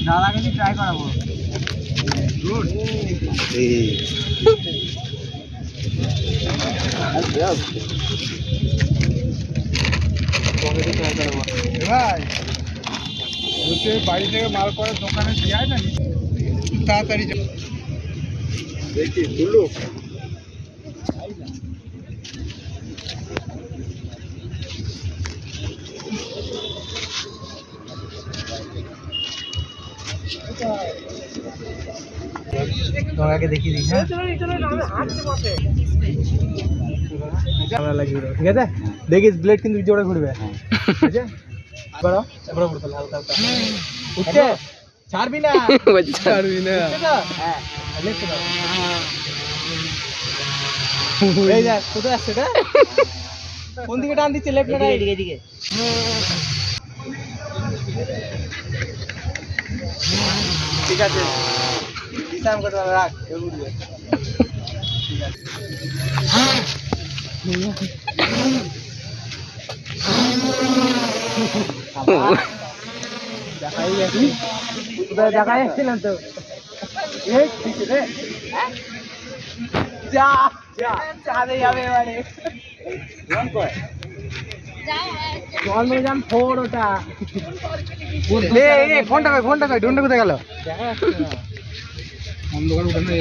দাদাকে নিয়ে ট্রাই করাবো। ভাই বাড়ি থেকে মাল করে দোকানে দিয়ে না তাড়াতাড়ি দেখি তুলুক। তোমাকে দেখি দিই। হ্যাঁ ক্যামেরা লাগিয়ে দাও, ঠিক আছে? দেখিস ব্লেড কিন্তু জোরে ঘুরবে। ঠিক আছে করো এবারে করতে হালকা হালকা উঠছে, ছাড়বি না ছাড়বি না। হ্যাঁ লেফট দাও। এই যা কোথায় আসছে এটা? কোন দিকে টান দিচ্ছে? লেফট না রাইট? এদিকে এদিকে। ঠিক আছে হিসাব করে রাখ, উঠবে। ঠিক আছে দেখা যাচ্ছিলাম তো। চাঁদে যাবে এবারে। জন্মজান ফোর ওটা। ফোনটা কই? ফোনটা কই? ডুন্ডা কোথায় গেল? দেখা যাচ্ছে না, অন্ধকার উঠে না।